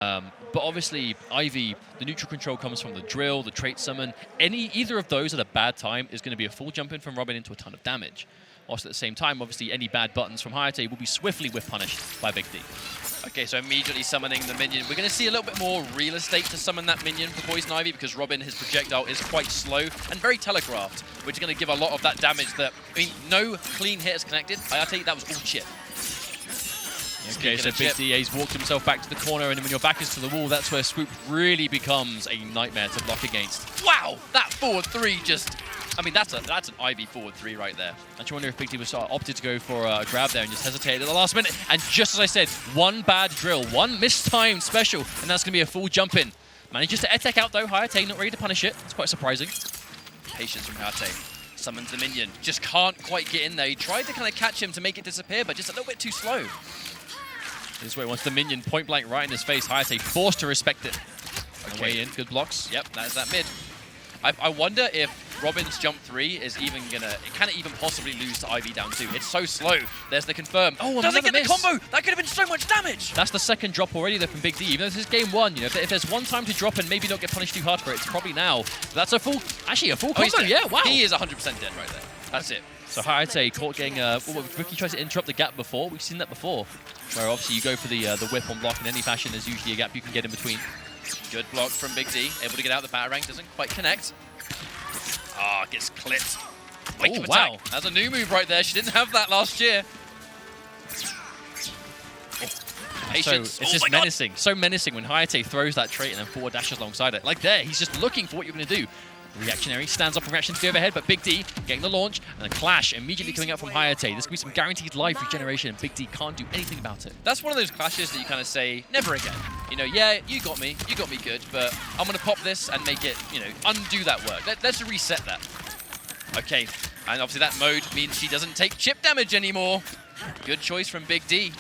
But obviously, Ivy, the neutral control comes from the drill, the trait summon. Either of those at a bad time is going to be a full jump in from Robin into a ton of damage. Whilst at the same time, obviously, any bad buttons from Hayatei will be swiftly whiff punished by Big D. Okay, so immediately summoning the minion. We're going to see a little bit more real estate to summon that minion for Poison Ivy because Robin, his projectile is quite slow and very telegraphed, which is going to give a lot of that damage that, I mean, no clean hit is connected. Hayatei, that was all chip. Okay, so Big DA's walked himself back to the corner, and when your back is to the wall, that's where Swoop really becomes a nightmare to block against. Wow, that forward three just... I mean, that's an Ivy forward three right there. I just wonder if Big D was opted to go for a grab there and just hesitated at the last minute. And just as I said, one bad drill, one mistimed special, and that's going to be a full jump in. Manages to attack out though, Hayatei not ready to punish it. It's quite surprising. Patience from Hayatei. Summons the minion. Just can't quite get in there. He tried to kind of catch him to make it disappear, but just a little bit too slow. This way, once the minion point blank right in his face, Hayatei forced to respect it. Okay. Way in, good blocks. Yep, that's that mid. I wonder if Robin's jump 3 is even gonna... Can it even possibly lose to Ivy down 2? It's so slow. There's the confirm. Oh, doesn't get miss. the combo! That could have been so much damage! That's the second drop already though from Big D. Even though this is game 1, you know, if there's one time to drop and maybe not get punished too hard for it, it's probably now. That's a full... Actually, a full combo. Yeah, wow. He is 100% dead right there. That's it. So Hayatei caught getting... Ricky tries to interrupt the gap before. We've seen that before. Where obviously you go for the whip on block in any fashion. There's usually a gap you can get in between. Good block from Big D. Able to get out the batarang. Doesn't quite connect. Ah, gets clipped. Wake of attack. Wow. That's a new move right there. She didn't have that last year. Patience. So it's just menacing. So menacing when Hayatei throws that trait and then forward dashes alongside it. Like there, he's just looking for what you're going to do. Reactionary stands up in reaction to the overhead, but Big D getting the launch and a clash immediately coming out from Hayatei. This could be some guaranteed life regeneration, and Big D can't do anything about it. That's one of those clashes that you kind of say, never again. You know, yeah, you got me good, but I'm going to pop this and make it, you know, undo that work. Let's reset that. Okay, and obviously that mode means she doesn't take chip damage anymore. Good choice from Big D.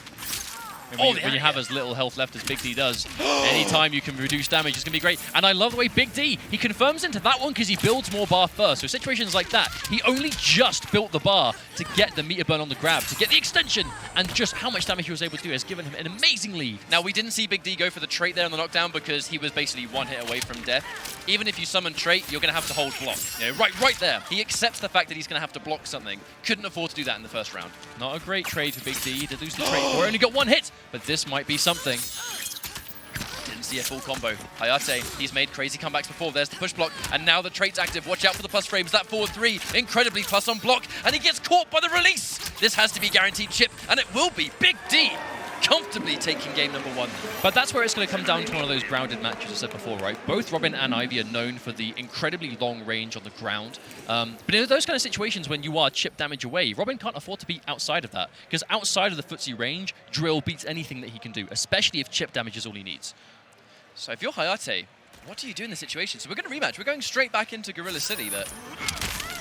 When you have as little health left as Big D does, anytime you can reduce damage is going to be great. And I love the way Big D, he confirms into that one because he builds more bar first. So situations like that, he only just built the bar to get the meter burn on the grab, to get the extension, and just how much damage he was able to do has given him an amazing lead. Now, we didn't see Big D go for the trait there on the knockdown because he was basically one hit away from death. Even if you summon trait, you're going to have to hold block. You know, right there. He accepts the fact that he's going to have to block something. Couldn't afford to do that in the first round. Not a great trade for Big D to lose the trait. We're only got one hit, but this might be something. Didn't see a full combo. Hayatei, he's made crazy comebacks before. There's the push block, and now the trait's active. Watch out for the plus frames. That forward 3, incredibly plus on block, and he gets caught by the release. This has to be guaranteed chip, and it will be. Big D comfortably taking game number 1. But that's where it's going to come down to one of those grounded matches I said before, right? Both Robin and Ivy are known for the incredibly long range on the ground. But in those kind of situations when you are chip damage away, Robin can't afford to be outside of that. Because outside of the footsie range, drill beats anything that he can do, especially if chip damage is all he needs. So if you're Hayatei, what do you do in this situation? So we're going to rematch. We're going straight back into Gorilla City, but...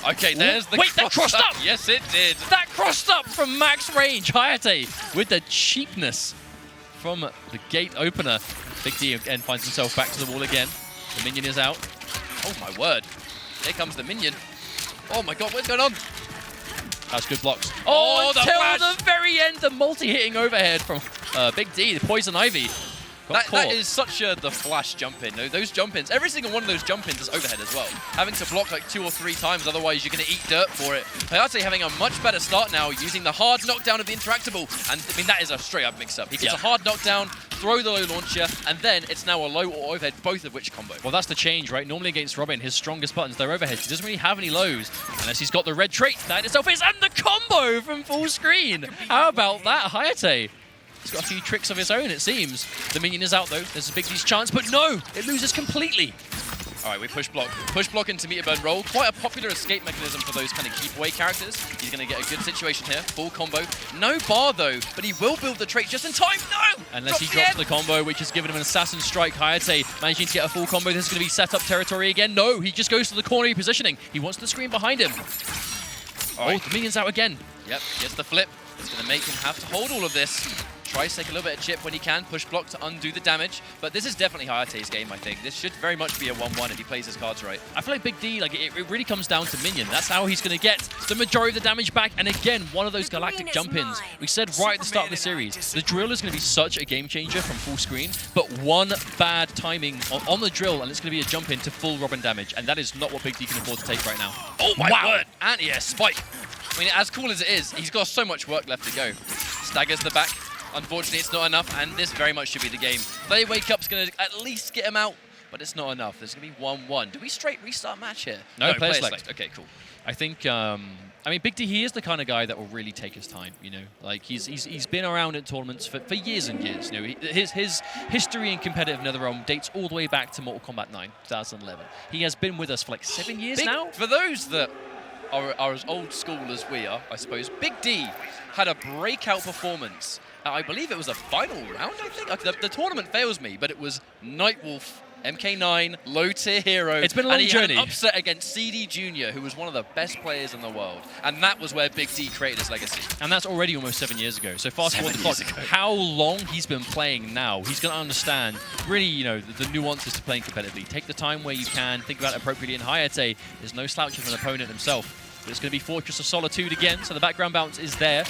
Okay, there's the Wait, that crossed up! Yes, it did. That crossed up from max range. Hayatei with the cheapness from the gate opener. Big D again finds himself back to the wall again. The minion is out. Oh my word. Here comes the minion. Oh my god, what's going on? That's good blocks. Oh, until the very end, the multi-hitting overhead from Big D, the Poison Ivy. That is such the flash jump-in. Those jump-ins, every single one of those jump-ins is overhead as well. Having to block like 2 or 3 times, otherwise you're going to eat dirt for it. Hayatei having a much better start now, using the hard knockdown of the interactable. And I mean, that is a straight-up mix-up. He gets a hard knockdown, throw the low launcher, and then it's now a low or overhead, both of which combo. Well, that's the change, right? Normally against Robin, his strongest buttons, they're overheads. He doesn't really have any lows, unless he's got the red trait. That in itself is, and the combo from full screen. How about that, Hayatei? He's got a few tricks of his own, it seems. The minion is out, though. There's a Big D's chance, but no! It loses completely. All right, we push block. Push block into meter burn roll. Quite a popular escape mechanism for those kind of keep away characters. He's going to get a good situation here. Full combo. No bar, though, but he will build the trait just in time. No! Unless he drops the combo, which has given him an assassin strike. Hayatei managing to get a full combo. This is going to be set up territory again. No, he just goes to the corner positioning. He wants the screen behind him. Oh, the minion's out again. Yep, gets the flip. It's going to make him have to hold all of this. tries to take a little bit of chip when he can, push block to undo the damage. But this is definitely Hayatei's game, I think. This should very much be a 1-1 if he plays his cards right. I feel like Big D, like it really comes down to minion. That's how he's going to get the majority of the damage back. And again, one of those galactic jump-ins. We said right at the start of the series, the drill is going to be such a game changer from full screen, but one bad timing on the drill, and it's going to be a jump-in to full Robin damage. And that is not what Big D can afford to take right now. Oh my word! Anti-air spike. I mean, as cool as it is, he's got so much work left to go. Staggers the back. Unfortunately, it's not enough, and this very much should be the game. They Wake Up's going to at least get him out, but it's not enough. There's going to be 1-1. Do we straight restart match here? No, player select. Okay, cool. I think, I mean, Big D, he is the kind of guy that will really take his time, you know? Like, he's been around in tournaments for years and years, you know? His history in competitive NetherRealm dates all the way back to Mortal Kombat 9, 2011. He has been with us for like 7 years now. For those that are as old school as we are, I suppose, Big D had a breakout performance. I believe it was a final round, I think. The tournament fails me, but it was Nightwolf, MK9, low-tier hero. It's been a long journey. Had an upset against CD Jr., who was one of the best players in the world. And that was where Big D created his legacy. And that's already almost 7 years ago. So fast forward the clock, how long he's been playing now, he's going to understand really, you know, the nuances to playing competitively. Take the time where you can, think about it appropriately. And Hayatei is no slouch of an opponent himself. But it's going to be Fortress of Solitude again, so the background bounce is there.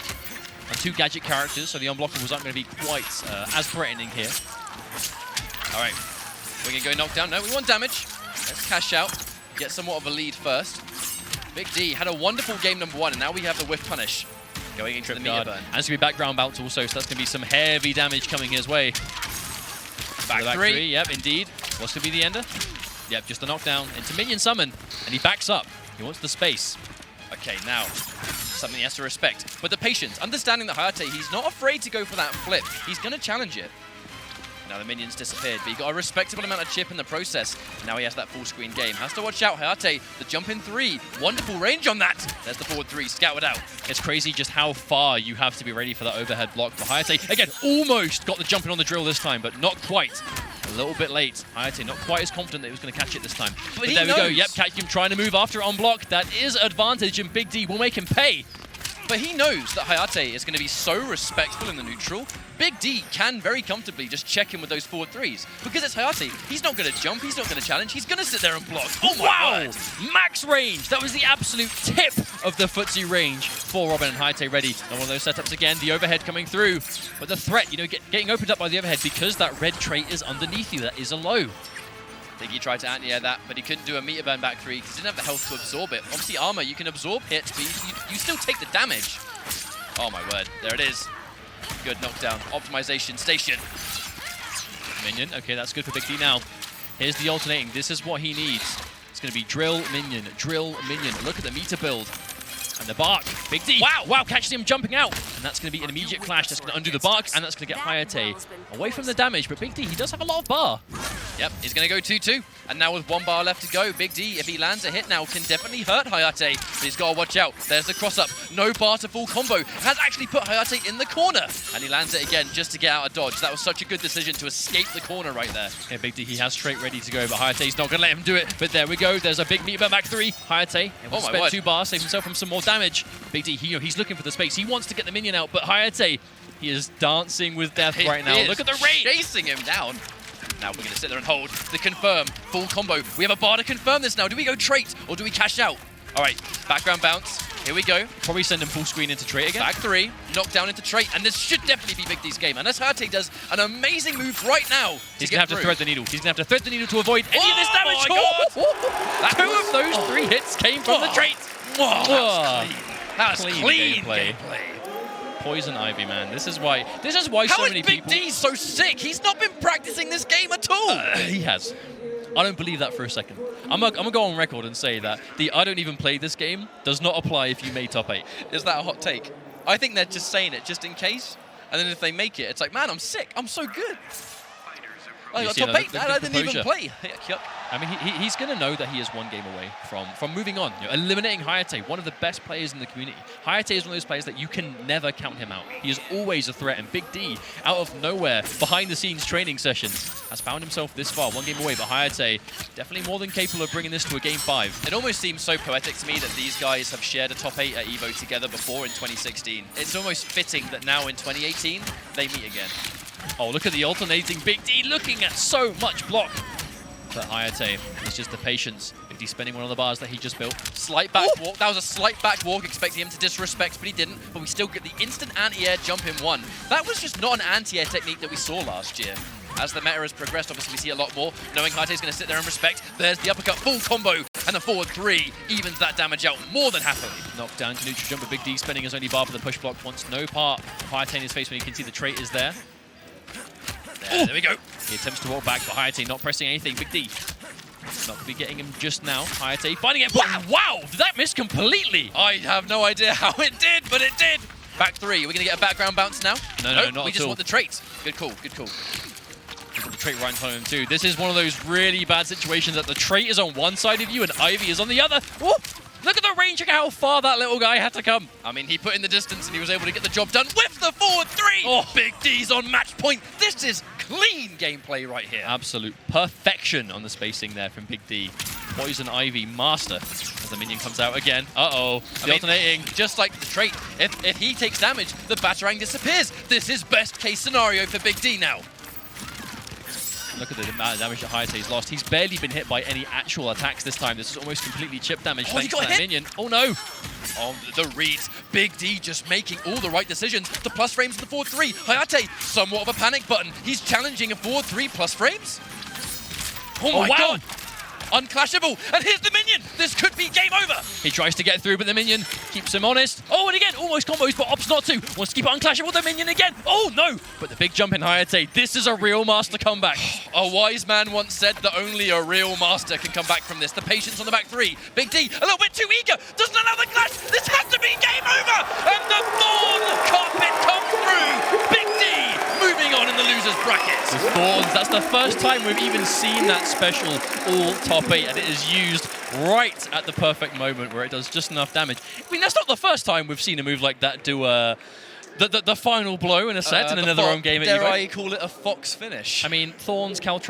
And 2 gadget characters, so the unblockables aren't going to be quite as threatening here. All right. We're going to go knockdown. No, we want damage. Let's cash out. Get somewhat of a lead first. Big D had a wonderful game number 1, and now we have the whiff punish going into the meter burn. And it's going to be background bounce also, so that's going to be some heavy damage coming his way. Back three. Yep, indeed. What's going to be the ender? Yep, just a knockdown into minion summon, and he backs up. He wants the space. Okay, now, something he has to respect. But the patience, understanding that Hayatei, he's not afraid to go for that flip. He's going to challenge it. Now the minions disappeared, but he got a respectable amount of chip in the process. Now he has that full screen game. Has to watch out, Hayatei, the jump in 3. Wonderful range on that. There's the forward 3, scouted out. It's crazy just how far you have to be ready for that overhead block. But Hayatei, again, almost got the jump in on the drill this time, but not quite. A little bit late. Hayatei not quite as confident that he was going to catch it this time. But there we go. Yep, Catcum trying to move after it on block. That is advantage, and Big D will make him pay. But he knows that Hayatei is going to be so respectful in the neutral. Big D can very comfortably just check in with those forward 3s. Because it's Hayatei, he's not going to jump, he's not going to challenge, he's going to sit there and block. Oh my word! Max range! That was the absolute tip of the footsie range for Robin and Hayatei ready. And one of those setups again, the overhead coming through. But the threat, you know, getting opened up by the overhead because that red trait is underneath you. That is a low. I think he tried to anti-air that, but he couldn't do a meter burn back 3 because he didn't have the health to absorb it. Obviously, armor, you can absorb hits, but you still take the damage. Oh my word, there it is. Good knockdown. Optimization station. Minion, okay, that's good for Big D now. Here's the alternating. This is what he needs. It's going to be drill, minion, drill, minion. Look at the meter build. And the bark. Big D. Wow, catches him jumping out. And that's going to be an immediate clash. That's going to undo the bark, and that's going to get Hayatei away from the damage. But Big D, he does have a lot of bar. Yep, he's going to go 2-2. And now with 1 bar left to go, Big D, if he lands a hit now, can definitely hurt Hayatei. But he's got to watch out. There's the cross-up. No bar to full combo. Has actually put Hayatei in the corner. And he lands it again just to get out of dodge. That was such a good decision to escape the corner right there. Yeah, Big D, he has straight ready to go, but Hayatei's not going to let him do it. But there we go. There's a big meter burn back 3. Hayatei able to spend 2 bars, save himself from some more damage. Big D, he's looking for the space. He wants to get the minion out, but Hayatei, he is dancing with death right now. Look at the rate. Chasing him down. Now we're going to sit there and hold the confirm. Full combo. We have a bar to confirm this now. Do we go trait or do we cash out? All right, background bounce. Here we go. Probably send him full screen into trait again. Back 3, knockdown into trait, and this should definitely be Big D's game. Unless Hayatei does an amazing move right now. He's going to have to thread the needle. He's going to have to thread the needle to avoid any of this damage. Oh, 2 of those 3 hits came from the trait. That was clean gameplay. Poison Ivy, man. This is why so many people... How is Big D so sick? He's not been practicing this game at all. He has. I don't believe that for a second. I'm gonna go on record and say that the I don't even play this game does not apply if you made top 8. Is that a hot take? I think they're just saying it just in case. And then if they make it, it's like, man, I'm sick. I'm so good. I got top 8, I didn't even play. Yep. I mean, he's going to know that he is one game away from moving on. You know, eliminating Hayatei, one of the best players in the community. Hayatei is one of those players that you can never count him out. He is always a threat, and Big D, out of nowhere, behind-the-scenes training sessions, has found himself this far, one game away. But Hayatei, definitely more than capable of bringing this to a game 5. It almost seems so poetic to me that these guys have shared a top 8 at EVO together before in 2016. It's almost fitting that now in 2018, they meet again. Oh, look at the alternating Big D looking at so much block. But Hayatei, it's just the patience. Big D spinning one of the bars that he just built. Slight back walk. That was a slight back walk, expecting him to disrespect, but he didn't. But we still get the instant anti-air jump in 1. That was just not an anti-air technique that we saw last year. As the meta has progressed, obviously we see a lot more. Knowing Hayatei's going to sit there and respect. There's the uppercut, full combo, and the forward 3 evens that damage out more than happily. Knocked down to neutral jump, but Big D spinning his only bar for the push block. Wants no part of Hayatei in his face when you can see the trait is there. There we go. He attempts to walk back, but Hayatei not pressing anything. Big D not going to be getting him just now. Hayatei finding it. Wow, did that miss completely? I have no idea how it did, but it did. Back 3. Are we going to get a background bounce now? No, not at all. We just want the trait. Good call, good call. The trait right in front of him too. This is one of those really bad situations that the trait is on one side of you and Ivy is on the other. Whoa! Look at the range, look how far that little guy had to come. I mean, he put in the distance and he was able to get the job done with the forward 3. Oh, Big D's on match point. This is clean gameplay right here. Absolute perfection on the spacing there from Big D. Poison Ivy master as the minion comes out again. Uh-oh, alternating. Just like the trait, if he takes damage, the Batarang disappears. This is best case scenario for Big D now. Look at the amount of damage that Hayatei's lost. He's barely been hit by any actual attacks this time. This is almost completely chip damage thanks to that minion. Oh no! On the reads, Big D just making all the right decisions. The plus frames of the forward 3. Hayatei, somewhat of a panic button. He's challenging a forward 3 plus frames. Oh my god! Unclashable, and here's the minion! This could be game over! He tries to get through, but the minion keeps him honest. Oh, and again, almost combos, but opts not to. Wants to keep it unclashable, the minion again. Oh, no! But the big jump in Hayatei, this is a real master comeback. A wise man once said that only a real master can come back from this. The patience on the back 3. Big D, a little bit too eager, doesn't allow the clash! This has to be game over! And the Thorn carpet comes through! Big D moving on in the losers bracket. The Thorns, that's the first time we've even seen that special all top 8, and it is used right at the perfect moment where it does just enough damage. I mean, that's not the first time we've seen a move like that do the final blow in a set in another own game at EVO. Dare I call it a Fox finish? I mean, Thorns, Caltrops,